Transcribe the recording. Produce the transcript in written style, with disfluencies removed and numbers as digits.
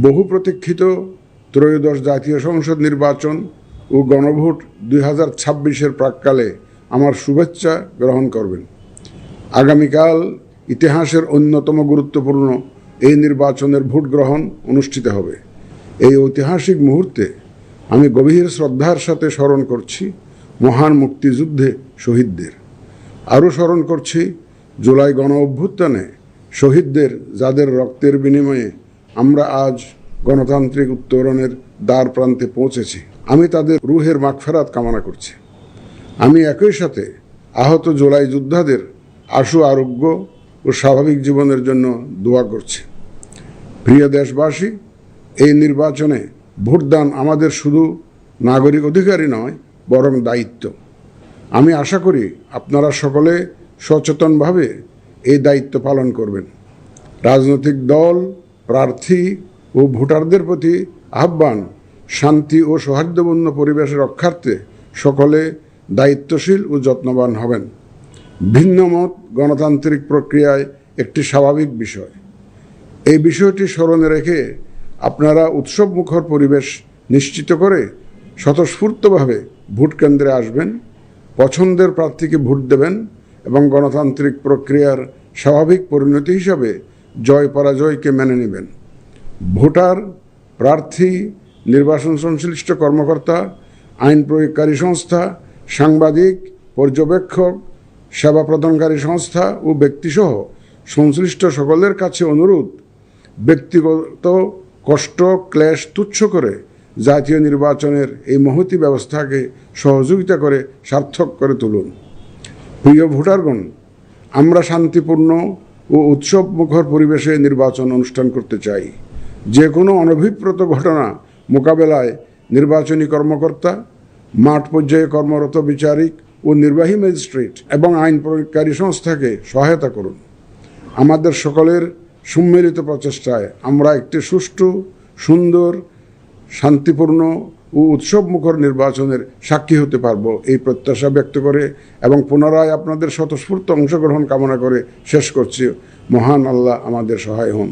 বহু প্রতীক্ষিত ত্রয়োদশ জাতীয় সংসদ নির্বাচন ও গণভোট 2026-এর প্রাক্কালে আমার শুভেচ্ছা গ্রহণ করবেন। আগামীকাল ইতিহাসের অন্যতম গুরুত্বপূর্ণ এই নির্বাচনের ভোট গ্রহণ অনুষ্ঠিত হবে। এই ঐতিহাসিক মুহূর্তে আমি গভীর শ্রদ্ধার সাথে স্মরণ করছি মহান মুক্তিযুদ্ধে শহীদদের। আরও স্মরণ করছি জুলাই গণ অভ্যুত্থানে শহীদদের, যাদের রক্তের বিনিময়ে আমরা আজ গণতান্ত্রিক উত্তরণের দ্বার প্রান্তে পৌঁছেছি। আমি তাদের রুহের মাগফিরাত কামনা করছি। আমি একই সাথে আহত জুলাই যোদ্ধাদের আশু আরোগ্য ও স্বাভাবিক জীবনের জন্য দোয়া করছি। প্রিয় দেশবাসী, এই নির্বাচনে ভোটদান আমাদের শুধু নাগরিক অধিকারই নয়, বরং দায়িত্ব। আমি আশা করি আপনারা সকলে সচেতনভাবে এই দায়িত্ব পালন করবেন। রাজনৈতিক দল, প্রার্থী ও ভোটারদের প্রতি আহ্বান, শান্তি ও সৌহার্দ্যপূর্ণ পরিবেশ রক্ষার্থে সকলে দায়িত্বশীল ও যত্নবান হবেন। ভিন্ন মত গণতান্ত্রিক প্রক্রিয়ায় একটি স্বাভাবিক বিষয়। এই বিষয়টি স্মরণে রেখে আপনারা উৎসবমুখর পরিবেশ নিশ্চিত করে স্বতঃস্ফূর্তভাবে ভোট কেন্দ্রে আসবেন, পছন্দের প্রার্থীকে ভোট দেবেন এবং গণতান্ত্রিক প্রক্রিয়ার স্বাভাবিক পরিণতি হিসাবে জয় পরাজয়কে মেনে নেবেন। ভোটার, প্রার্থী, নির্বাচন সংশ্লিষ্ট কর্মকর্তা, আইন প্রয়োগকারী সংস্থা, সাংবাদিক, পর্যবেক্ষক, সেবা প্রদানকারী সংস্থা ও ব্যক্তিসহ সংশ্লিষ্ট সকলের কাছে অনুরোধ, ব্যক্তিগত কষ্ট ক্লেশ তুচ্ছ করে জাতীয় নির্বাচনের এই মহতী ব্যবস্থাকে সহযোগিতা করে সার্থক করে তুলুন। প্রিয় ভোটারগণ, আমরা শান্তিপূর্ণ ও উৎসবমুখর পরিবেশে নির্বাচন অনুষ্ঠান করতে চাই। যে কোনো অনভিপ্রেত ঘটনা মোকাবেলায় নির্বাচনী কর্মকর্তা, মাঠ পর্যায়ে কর্মরত বিচারিক ও নির্বাহী ম্যাজিস্ট্রেট এবং আইন প্রয়োগকারী সংস্থাকে সহায়তা করুন। আমাদের সকলের সম্মিলিত প্রচেষ্টায় আমরা একটি সুষ্ঠু, সুন্দর, শান্তিপূর্ণ ও উৎসবমুখর নির্বাচনের সাক্ষী হতে পারব, এই প্রত্যাশা ব্যক্ত করে এবং পুনরায় আপনাদের স্বতঃস্ফূর্ত অংশগ্রহণ কামনা করে শেষ করছি। মহান আল্লাহ আমাদের সহায় হন।